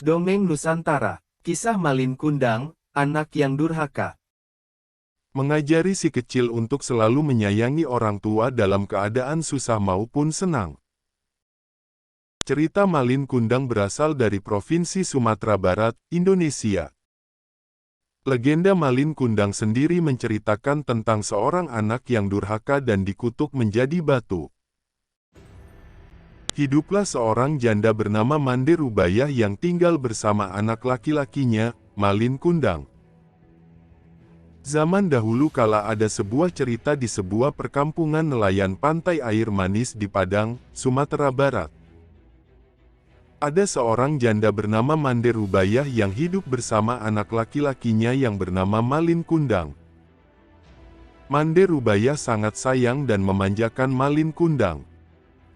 Dongeng Nusantara, Kisah Malin Kundang, Anak yang Durhaka. Mengajari si kecil untuk selalu menyayangi orang tua dalam keadaan susah maupun senang. Cerita Malin Kundang berasal dari Provinsi Sumatera Barat, Indonesia. Legenda Malin Kundang sendiri menceritakan tentang seorang anak yang durhaka dan dikutuk menjadi batu. Hiduplah seorang janda bernama Mande Rubayah yang tinggal bersama anak laki-lakinya, Malin Kundang. Zaman dahulu kala ada sebuah cerita di sebuah perkampungan nelayan pantai air manis di Padang, Sumatera Barat. Ada seorang janda bernama Mande Rubayah yang hidup bersama anak laki-lakinya yang bernama Malin Kundang. Mande Rubayah sangat sayang dan memanjakan Malin Kundang.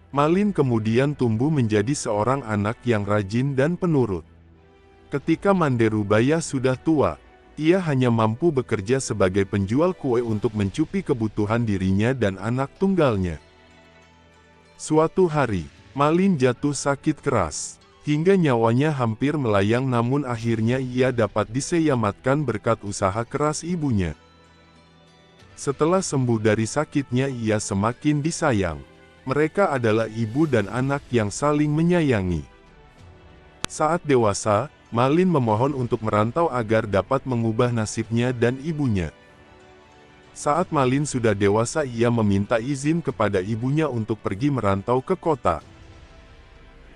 Malin kemudian tumbuh menjadi seorang anak yang rajin dan penurut. Ketika Mande Rubayah sudah tua, ia hanya mampu bekerja sebagai penjual kue untuk mencukupi kebutuhan dirinya dan anak tunggalnya. Suatu hari, Malin jatuh sakit keras, hingga nyawanya hampir melayang, namun akhirnya ia dapat diselamatkan berkat usaha keras ibunya. Setelah sembuh dari sakitnya, ia semakin disayang. Mereka adalah ibu dan anak yang saling menyayangi. Saat dewasa, Malin memohon untuk merantau agar dapat mengubah nasibnya dan ibunya. Saat Malin sudah dewasa, ia meminta izin kepada ibunya untuk pergi merantau ke kota.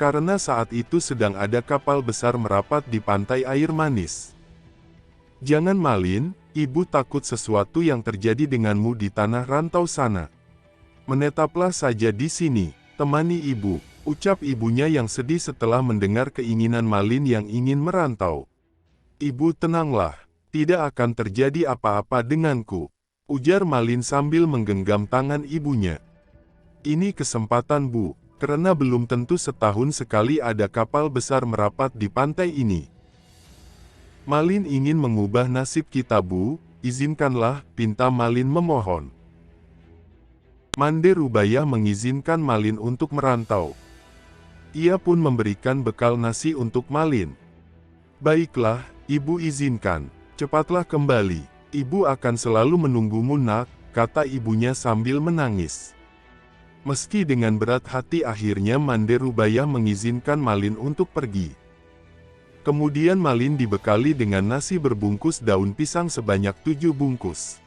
Karena saat itu sedang ada kapal besar merapat di pantai air manis. "Jangan Malin, ibu takut sesuatu yang terjadi denganmu di tanah rantau sana. Menetaplah saja di sini, temani ibu," ucap ibunya yang sedih setelah mendengar keinginan Malin yang ingin merantau. "Ibu tenanglah, tidak akan terjadi apa-apa denganku," ujar Malin sambil menggenggam tangan ibunya. "Ini kesempatan Bu, karena belum tentu setahun sekali ada kapal besar merapat di pantai ini. Malin ingin mengubah nasib kita Bu, izinkanlah," pinta Malin memohon. Mande Rubayah mengizinkan Malin untuk merantau. Ia pun memberikan bekal nasi untuk Malin. "Baiklah, ibu izinkan. Cepatlah kembali. Ibu akan selalu menunggumu nak," kata ibunya sambil menangis. Meski dengan berat hati, akhirnya Mande Rubayah mengizinkan Malin untuk pergi. Kemudian Malin dibekali dengan nasi berbungkus daun pisang sebanyak 7 bungkus.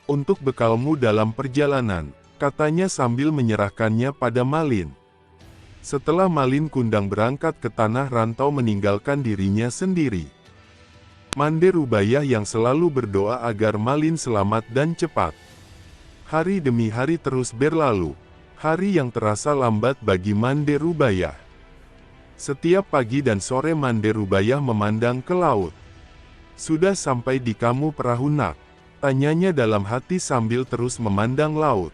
"Untuk bekalmu dalam perjalanan," katanya sambil menyerahkannya pada Malin. Setelah Malin Kundang berangkat ke tanah rantau meninggalkan dirinya sendiri, Mande Rubayah yang selalu berdoa agar Malin selamat dan cepat. Hari demi hari terus berlalu, hari yang terasa lambat bagi Mande Rubayah. Setiap pagi dan sore Mande Rubayah memandang ke laut. "Sudah sampai di kamu perahu nak?" tanyanya dalam hati sambil terus memandang laut.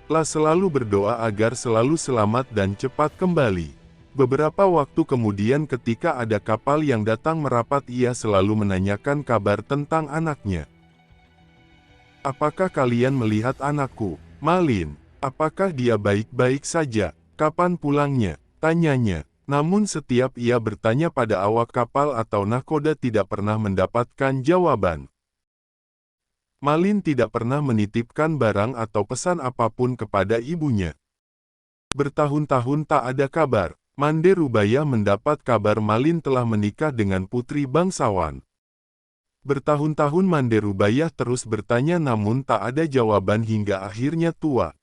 Lah selalu berdoa agar selalu selamat dan cepat kembali. Beberapa waktu kemudian ketika ada kapal yang datang merapat, ia selalu menanyakan kabar tentang anaknya. "Apakah kalian melihat anakku, Malin? Apakah dia baik-baik saja? Kapan pulangnya?" tanyanya. Namun setiap ia bertanya pada awak kapal atau nahkoda tidak pernah mendapatkan jawaban. Malin tidak pernah menitipkan barang atau pesan apapun kepada ibunya. Bertahun-tahun tak ada kabar. Mande Rubayah mendapat kabar Malin telah menikah dengan putri bangsawan. Bertahun-tahun Mande Rubayah terus bertanya namun tak ada jawaban hingga akhirnya tua.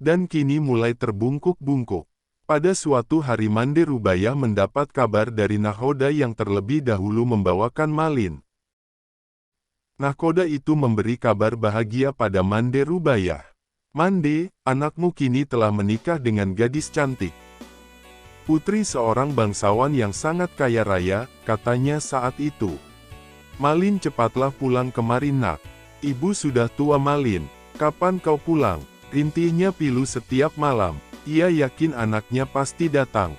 Dan kini mulai terbungkuk-bungkuk. Pada suatu hari Mande Rubayah mendapat kabar dari nahkoda yang terlebih dahulu membawakan Malin. Nahkoda itu memberi kabar bahagia pada Mande Rubayah. "Mande, anakmu kini telah menikah dengan gadis cantik. Putri seorang bangsawan yang sangat kaya raya," katanya saat itu. "Malin, cepatlah pulang kemari nak. Ibu sudah tua Malin. Kapan kau pulang?" rintihnya Pilu setiap malam. Ia yakin anaknya pasti datang.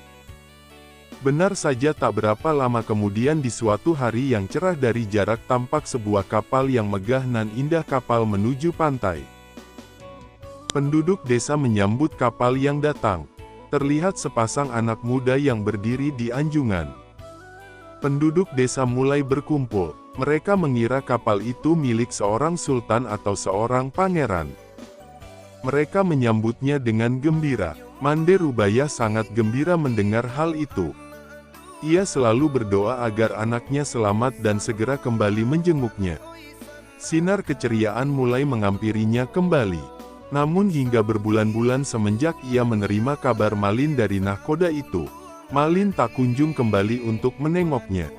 Benar saja, tak berapa lama kemudian di suatu hari yang cerah dari jarak tampak sebuah kapal yang megah nan indah. Kapal menuju pantai. Penduduk desa menyambut kapal yang datang. terlihat sepasang anak muda yang berdiri di anjungan. Penduduk desa mulai berkumpul. Mereka mengira kapal itu milik seorang sultan atau seorang pangeran. Mereka menyambutnya dengan gembira. Mande Rubaiyah sangat gembira mendengar hal itu. Ia selalu berdoa agar anaknya selamat dan segera kembali menjenguknya. Sinar keceriaan mulai menghampirinya kembali. Namun hingga berbulan-bulan semenjak ia menerima kabar Malin dari nahkoda itu, Malin tak kunjung kembali untuk menengoknya.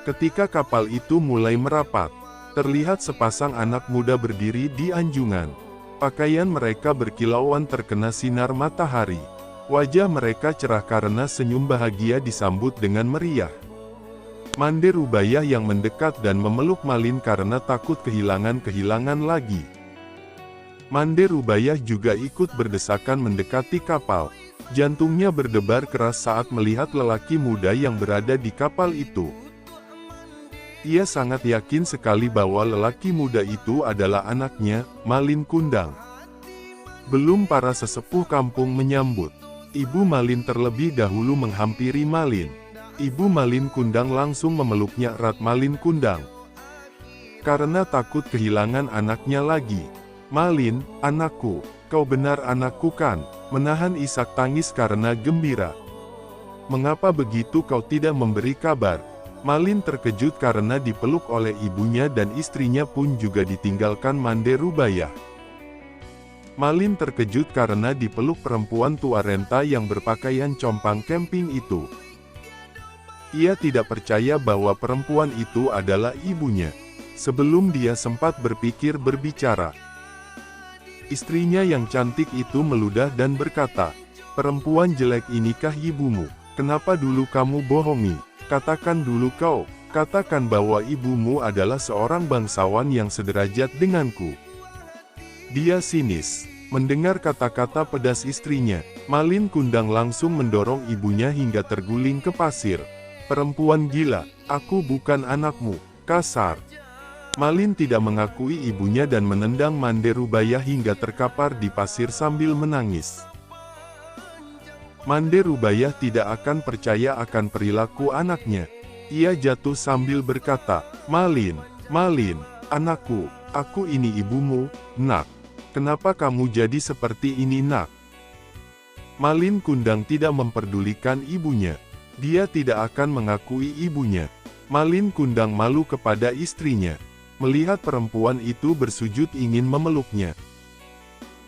Ketika kapal itu mulai merapat, terlihat sepasang anak muda berdiri di anjungan. Pakaian mereka berkilauan terkena sinar matahari. Wajah mereka cerah karena senyum bahagia disambut dengan meriah. Mande Rubaiyah yang mendekat dan memeluk Malin karena takut kehilangan lagi. Mande Rubaiyah juga ikut berdesakan mendekati kapal. Jantungnya berdebar keras saat melihat lelaki muda yang berada di kapal itu. Ia sangat yakin sekali bahwa lelaki muda itu adalah anaknya, Malin Kundang. Belum para sesepuh kampung menyambut, Ibu Malin terlebih dahulu menghampiri Malin. Ibu Malin Kundang langsung memeluknya erat Malin Kundang. Karena takut kehilangan anaknya lagi. Malin, anakku, kau benar anakku kan? Menahan isak tangis karena gembira. Mengapa begitu kau tidak memberi kabar? Malin terkejut karena dipeluk oleh ibunya dan istrinya pun juga ditinggalkan Mande Rubaiyah. Malin terkejut karena dipeluk perempuan tua renta yang berpakaian compang camping itu. Ia tidak percaya bahwa perempuan itu adalah ibunya. Sebelum dia sempat berpikir berbicara, istrinya yang cantik itu meludah dan berkata, "Perempuan jelek inikah ibumu? Kenapa dulu kamu bohongi? Katakan dulu kau, katakan bahwa ibumu adalah seorang bangsawan yang sederajat denganku." Dia sinis. Mendengar kata-kata pedas istrinya, Malin Kundang langsung mendorong ibunya hingga terguling ke pasir. "Perempuan gila, aku bukan anakmu," kasar. Malin tidak mengakui ibunya dan menendang Mande Rubaiyah hingga terkapar di pasir sambil menangis. Mande Rubaiyah tidak akan percaya akan perilaku anaknya. Ia jatuh sambil berkata, "Malin, Malin, anakku, aku ini ibumu, nak. Kenapa kamu jadi seperti ini, nak?" Malin Kundang tidak memperdulikan ibunya. Dia tidak akan mengakui ibunya. Malin Kundang malu kepada istrinya. Melihat perempuan itu bersujud ingin memeluknya.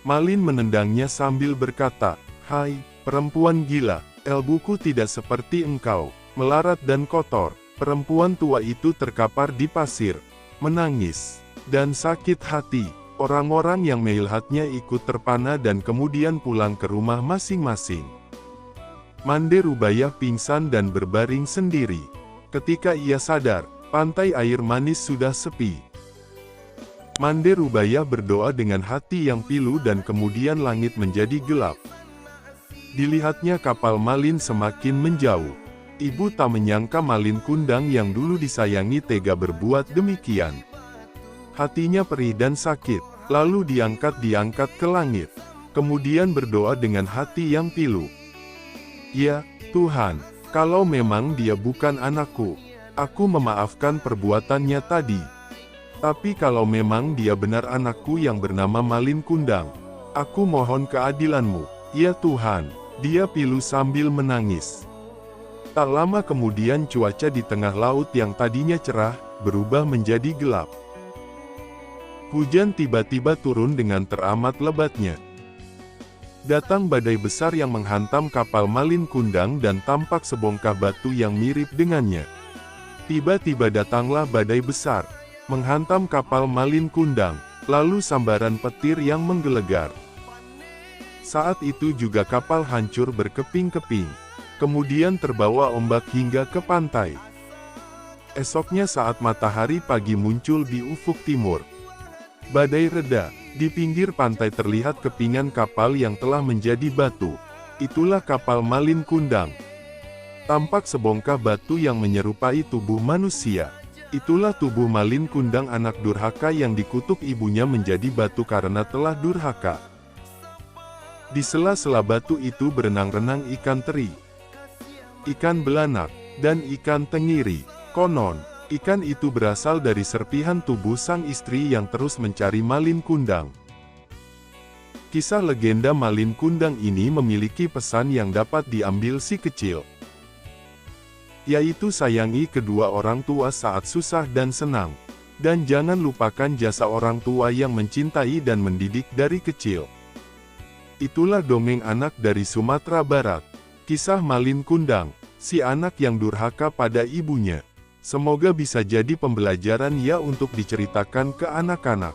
Malin menendangnya sambil berkata, "Hai, perempuan gila, ilmuku tidak seperti engkau, melarat dan kotor." Perempuan tua itu terkapar di pasir, menangis, dan sakit hati. Orang-orang yang melihatnya ikut terpana dan kemudian pulang ke rumah masing-masing. Mande Rubaiyah pingsan dan berbaring sendiri. Ketika ia sadar, pantai air manis sudah sepi. Mande Rubaiyah berdoa dengan hati yang pilu dan kemudian langit menjadi gelap. Dilihatnya kapal Malin semakin menjauh. Ibu tak menyangka Malin Kundang yang dulu disayangi tega berbuat demikian. Hatinya perih dan sakit, lalu diangkat ke langit. Kemudian berdoa dengan hati yang pilu. "Ya, Tuhan, kalau memang dia bukan anakku, aku memaafkan perbuatannya tadi. Tapi kalau memang dia benar anakku yang bernama Malin Kundang, aku mohon keadilanmu, ya Tuhan." Dia pilu sambil menangis. Tak lama kemudian cuaca di tengah laut yang tadinya cerah, berubah menjadi gelap. Hujan tiba-tiba turun dengan teramat lebatnya. Datang badai besar yang menghantam kapal Malin Kundang dan tampak sebongkah batu yang mirip dengannya. Tiba-tiba datanglah badai besar, menghantam kapal Malin Kundang, lalu sambaran petir yang menggelegar. Saat itu juga kapal hancur berkeping-keping, kemudian terbawa ombak hingga ke pantai. Esoknya saat matahari pagi muncul di ufuk timur, badai reda, di pinggir pantai terlihat kepingan kapal yang telah menjadi batu. Itulah kapal Malin Kundang. Tampak sebongkah batu yang menyerupai tubuh manusia. Itulah tubuh Malin Kundang, anak durhaka yang dikutuk ibunya menjadi batu karena telah durhaka. Di sela-sela batu itu berenang-renang ikan teri, ikan belanak, dan ikan tenggiri. Konon, ikan itu berasal dari serpihan tubuh sang istri yang terus mencari Malin Kundang. Kisah legenda Malin Kundang ini memiliki pesan yang dapat diambil si kecil, yaitu sayangi kedua orang tua saat susah dan senang. Dan jangan lupakan jasa orang tua yang mencintai dan mendidik dari kecil. Itulah dongeng anak dari Sumatera Barat. Kisah Malin Kundang, si anak yang durhaka pada ibunya. Semoga bisa jadi pembelajaran ya untuk diceritakan ke anak-anak.